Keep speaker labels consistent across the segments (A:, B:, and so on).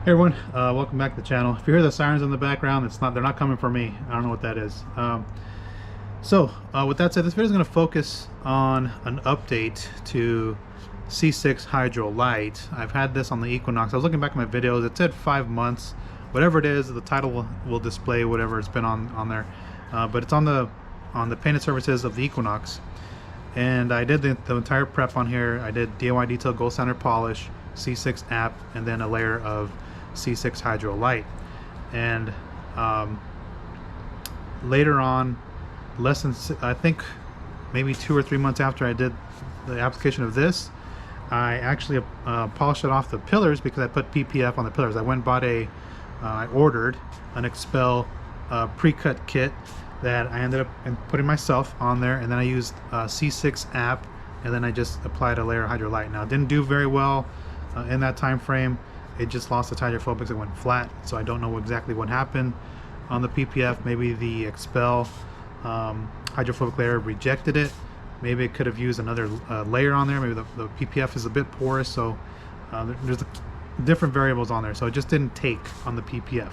A: Hey everyone, welcome back to the channel. If you hear the sirens in the background, they're not coming for me. I don't know what that is. With that said, this video is going to focus on an update to C6 Hydro Lite. I've had this on the Equinox. I was looking back at my videos. It said 5 months. Whatever it is, the title will display whatever it's been on there. But it's on the painted surfaces of the Equinox. And I did the entire prep on here. I did DIY detail gold standard polish, C6 app, and then a layer of C6 Hydro Lite. And later on, I think maybe 2 or 3 months after I did the application of this, I actually polished it off the pillars because I put PPF on the pillars. I went and bought I ordered an Expel pre-cut kit that I ended up putting myself on there, and then I used C6 app, and then I just applied a layer of Hydro Lite. Now it didn't do very well in that time frame. It just lost its hydrophobics. It went flat, so I don't know exactly what happened on the PPF. Maybe the Expel hydrophobic layer rejected it. Maybe it could have used another layer on there. Maybe the PPF is a bit porous, so there's different variables on there, so it just didn't take on the PPF.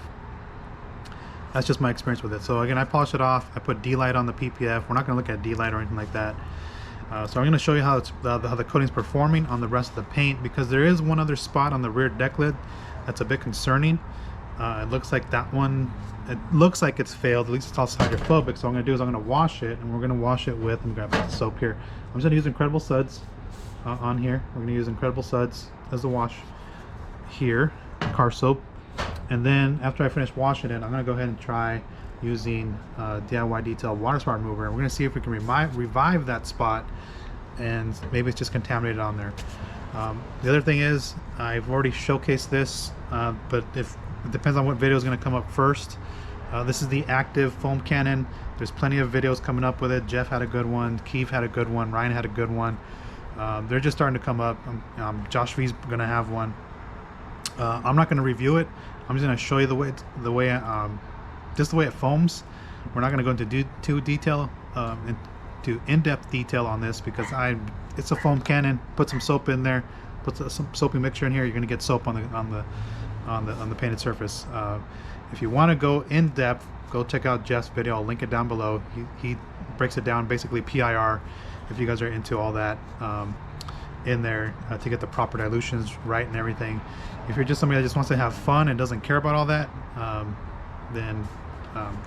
A: That's just my experience with it. So again, I polished it off. I put D-Lite on the PPF. We're not going to look at D-Lite or anything like that. So I'm going to show you how the coating's performing on the rest of the paint, because there is one other spot on the rear deck lid that's a bit concerning. It looks like that one, it looks like it's failed. At least it's also hydrophobic. So what I'm going to do is I'm going to wash it, and we're going to wash it with, I'm going to grab the soap here. I'm just going to use Incredible Suds on here. We're going to use Incredible Suds as the wash here, car soap. And then after I finish washing it, I'm going to go ahead and try using DIY detail water spot remover. We're going to see if we can revive that spot, and maybe it's just contaminated on there. The other thing is, I've already showcased this, but it depends on what video is going to come up first. This is the active foam cannon. There's plenty of videos coming up with it. Jeff had a good one, Keith had a good one, Ryan had a good one. They're just starting to come up. Josh V's going to have one. I'm not going to review it. I'm just going to show you just the way it foams. We're not going to go into in-depth detail on this, because it's a foam cannon. Put some soap in there, put some soapy mixture in here. You're going to get soap on the painted surface. If you want to go in depth, go check out Jeff's video. I'll link it down below. He breaks it down, basically PIR, if you guys are into all that in there, to get the proper dilutions right and everything. If you're just somebody that just wants to have fun and doesn't care about all that, then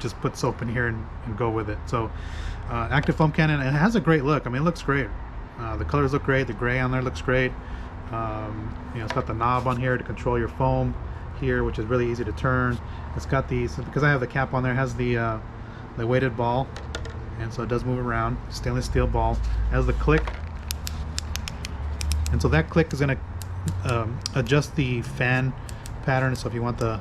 A: just put soap in here and go with it. So active foam cannon, it has a great look. I mean, it looks great. The colors look great. The gray on there looks great. It's got the knob on here to control your foam here, which is really easy to turn. It's got these, because I have the cap on there, it has the weighted ball, and so it does move around. Stainless steel ball. It has the click, and so that click is going to adjust the fan pattern. So if you want the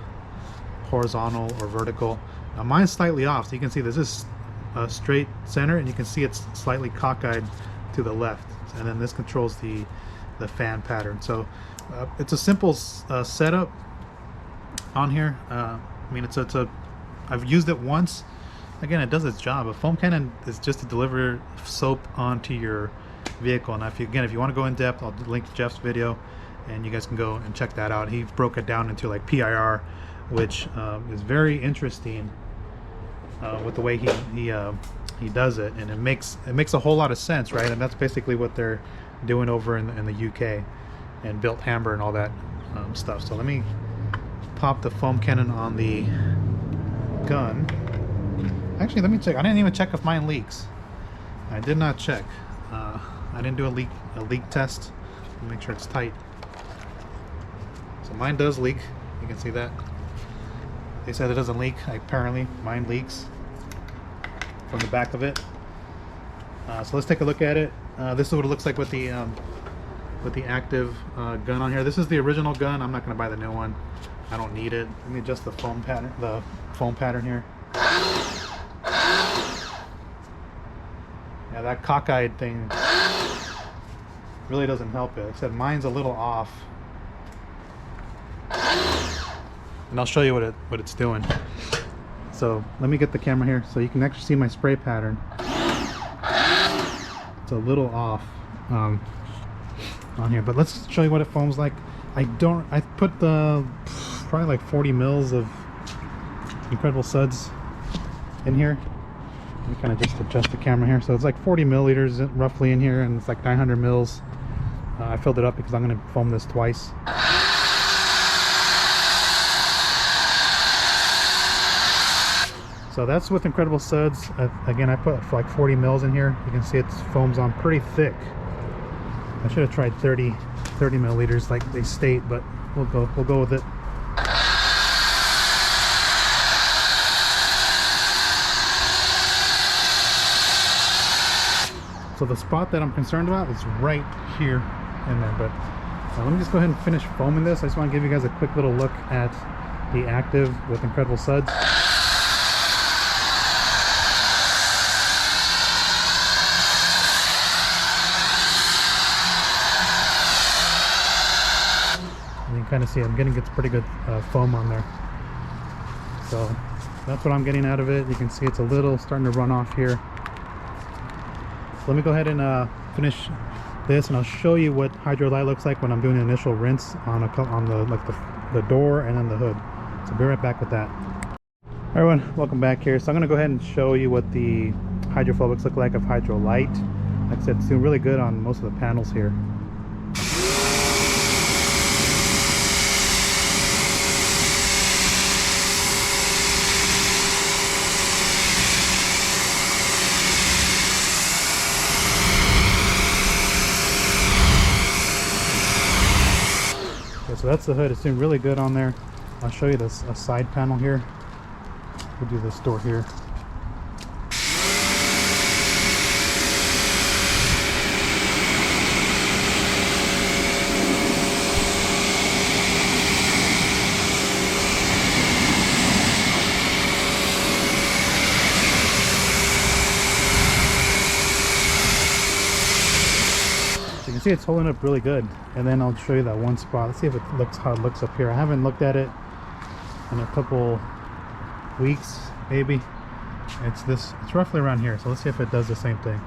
A: horizontal or vertical, mine's slightly off, so you can see this is a straight center, and you can see it's slightly cockeyed to the left, and then this controls the fan pattern. So it's a simple setup on here. I mean, I've used it once. Again, it does its job. A foam cannon is just to deliver soap onto your vehicle. And if you want to go in depth, I'll link Jeff's video, and you guys can go and check that out. He broke it down into like PIR, which is very interesting with the way he does it, and it makes a whole lot of sense, right? And that's basically what they're doing over in the UK, and built Hamburg and all that stuff. So let me pop the foam cannon on the gun. Actually, let me check. I didn't even check if mine leaks. I did not check. I didn't do a leak test. Make sure it's tight. So mine does leak. You can see that. They said it doesn't leak. Apparently, mine leaks from the back of it. So let's take a look at it. This is what it looks like with the active gun on here. This is the original gun. I'm not going to buy the new one. I don't need it. Let me adjust the foam pattern here. Yeah, that cockeyed thing really doesn't help it. Like I said, mine's a little off, and I'll show you what it's doing. So let me get the camera here so you can actually see my spray pattern. It's a little off on here, but let's show you what it foams like. I put the probably like 40 mils of Incredible Suds in here. Let me kind of just adjust the camera here. So it's like 40 milliliters roughly in here, and it's like 900 mils. I filled it up because I'm going to foam this twice. So that's with Incredible Suds. Again, I put like 40 mils in here. You can see it foams on pretty thick. I should have tried 30 milliliters like they state, but we'll go with it. So the spot that I'm concerned about is right here in there. But let me just go ahead and finish foaming this. I just want to give you guys a quick little look at the active with Incredible Suds. And you can kind of see I'm getting pretty good foam on there. So that's what I'm getting out of it. You can see it's a little starting to run off here. Let me go ahead and finish this, and I'll show you what Hydro Lite looks like when I'm doing an initial rinse on the door and then the hood. So be right back with that. Everyone, welcome back here. So I'm going to go ahead and show you what the hydrophobics look like of Hydro Lite. Like I said, it's doing really good on most of the panels here. So that's the hood. It's doing really good on there. I'll show you this a side panel here. We'll do this door here. You can see it's holding up really good. And then I'll show you that one spot. Let's see if it looks how it looks up here. I haven't looked at it in a couple weeks, maybe. It's roughly around here. So let's see if it does the same thing.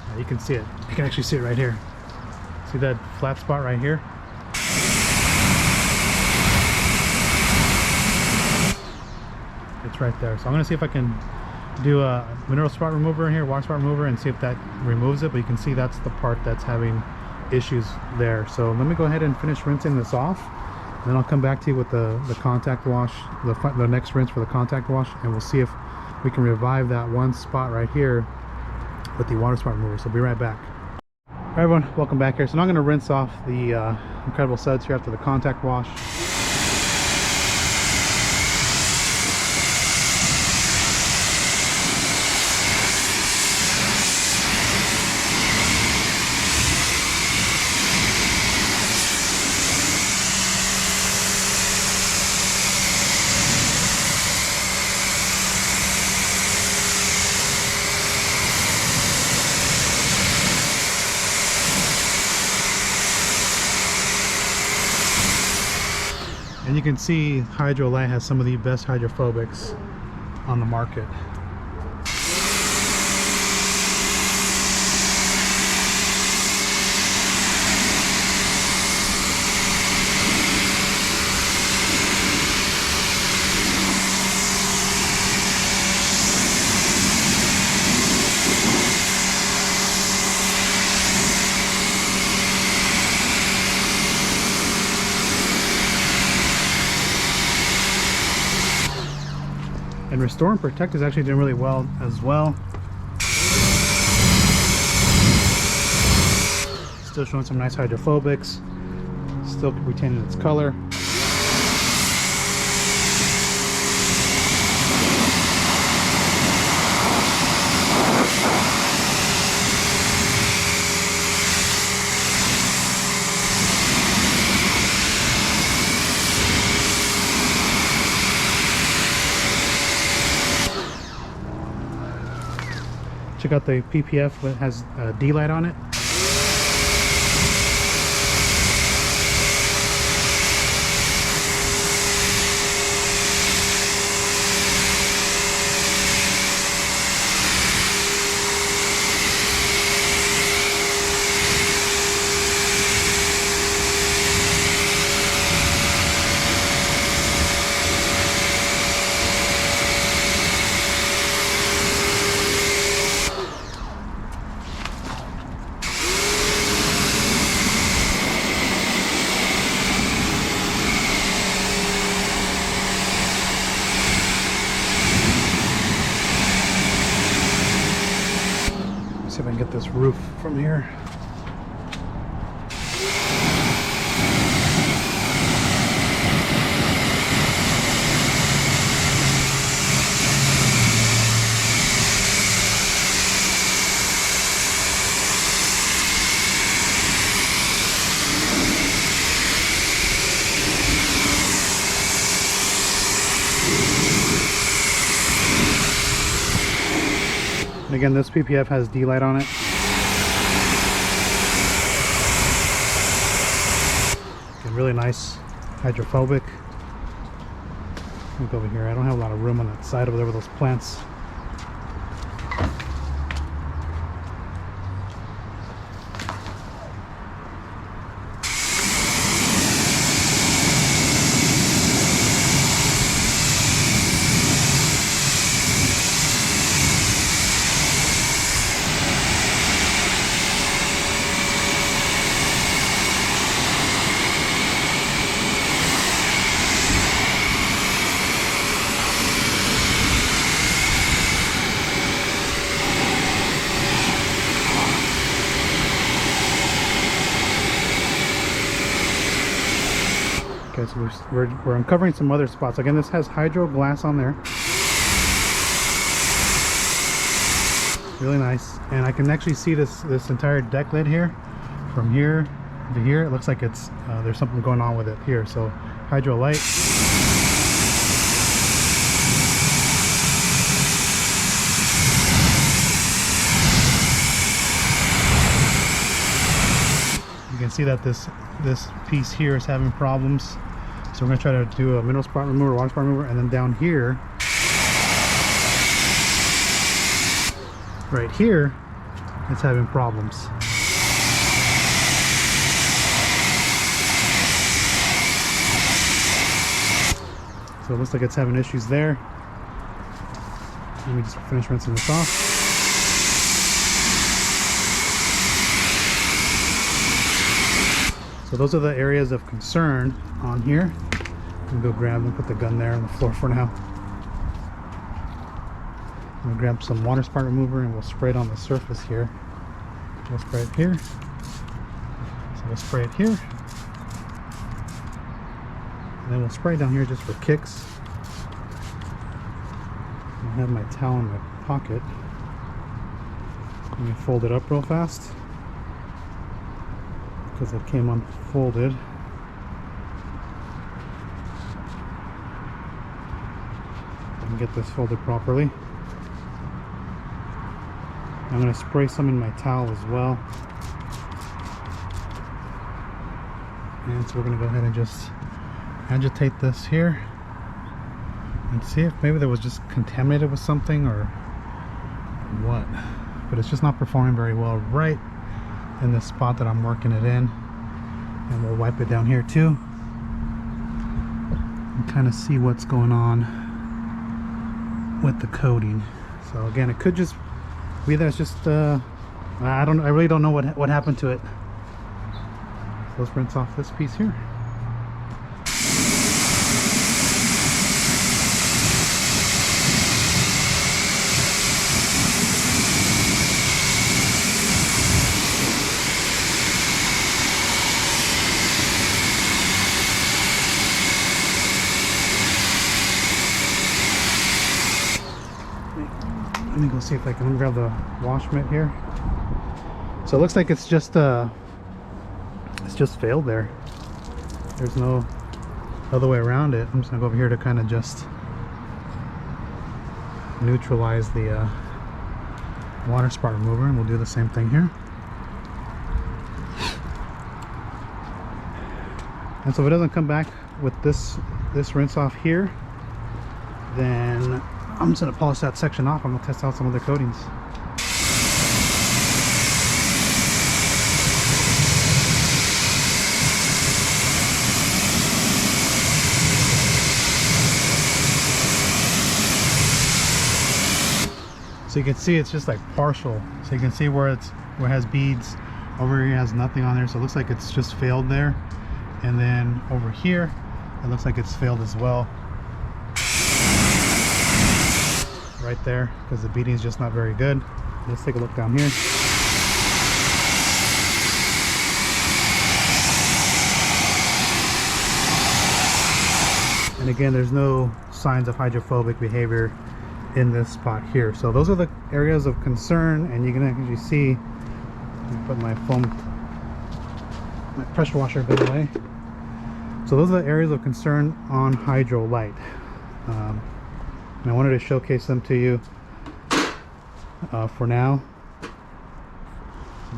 A: Now you can see it. You can actually see it right here. See that flat spot right here? It's right there. So I'm going to see if I can do a mineral spot remover in here, water spot remover, and see if that removes it. But you can see that's the part that's having issues there. So let me go ahead and finish rinsing this off, and then I'll come back to you with the contact wash, the next rinse for the contact wash, and we'll see if we can revive that one spot right here with the water spot remover. So be right back. All right, everyone, welcome back here. So now I'm going to rinse off the Incredible Suds here after the contact wash. And you can see Hydro Lite has some of the best hydrophobics on the market. And Restore and Protect is actually doing really well as well. Still showing some nice hydrophobics. Still retaining its color. Check out the PPF that has a D light on it. and get this roof from here. And again, this PPF has D-Lite on it. Again, really nice, hydrophobic. Look over here. I don't have a lot of room on that side over there with those plants. Okay, so we're uncovering some other spots. Again, this has hydro glass on there. Really nice. And I can actually see this entire deck lid here. From here to here, it looks like it's there's something going on with it here. So Hydro Lite. You can see that this piece here is having problems. So we're going to try to do a mineral spot remover, water spot remover, and then down here, right here, it's having problems. So it looks like it's having issues there. Let me just finish rinsing this off. So those are the areas of concern on here. I'm gonna go grab and put the gun there on the floor for now. I'm gonna grab some water spot remover and we'll spray it on the surface here. We'll spray it here. So we'll spray it here. And then we'll spray down here just for kicks. I have my towel in my pocket. Let me fold it up real fast, because it came unfolded. And get this folded properly. I'm going to spray some in my towel as well. And so we're going to go ahead and just agitate this here and see if maybe there was just contaminated with something or what. But it's just not performing very well right in the spot that I'm working it in. And we'll wipe it down here too and kind of see what's going on with the coating. So again, it could just be that it's just I really don't know what happened to it. So let's rinse off this piece here. Let me go see if I can grab the wash mitt here. So it looks like it's just failed there. There's no other way around it. I'm just gonna go over here to kind of just neutralize the water spot remover, and we'll do the same thing here. And so if it doesn't come back with this rinse off here, then I'm just going to polish that section off. I'm going to test out some other coatings. So you can see it's just like partial. So you can see where it has beads. Over here it has nothing on there. So it looks like it's just failed there. And then over here, it looks like it's failed as well. Right there, because the beading is just not very good. Let's take a look down here. And again, there's no signs of hydrophobic behavior in this spot here. So those are the areas of concern, and you can actually see, let me put my pressure washer a bit away. So those are the areas of concern on Hydro Lite. And I wanted to showcase them to you for now.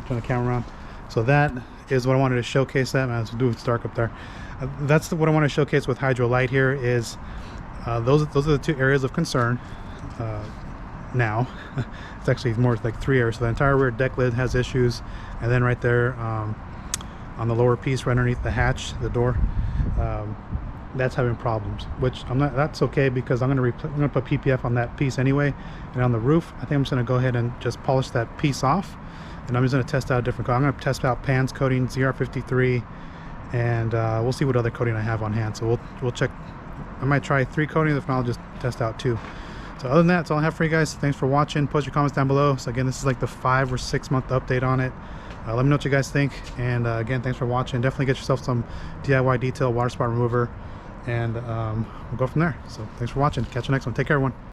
A: Turn the camera around. So that is what I wanted to showcase. That, man, it's dark up there. That's what I want to showcase with Hydro Lite here. Is those are the two areas of concern. Now it's actually more like 3 areas. So the entire rear deck lid has issues, and then right there on the lower piece, right underneath the hatch, the door, that's having problems. Which that's okay, because I'm gonna put PPF on that piece anyway. And on the roof, I think I'm just gonna go ahead and just polish that piece off. And I'm just going to test out a different coat. I'm going to test out Pan's coating, ZR53, and we'll see what other coating I have on hand. So we'll check. I might try 3 coatings, if not I'll just test out 2. So other than that, that's all I have for you guys. Thanks for watching. Post your comments down below. So again, this is like the 5 or 6 month update on it. Let me know what you guys think. And again, thanks for watching. Definitely get yourself some DIY detail water spot remover, and we'll go from there. So thanks for watching. Catch you next one. Take care, everyone.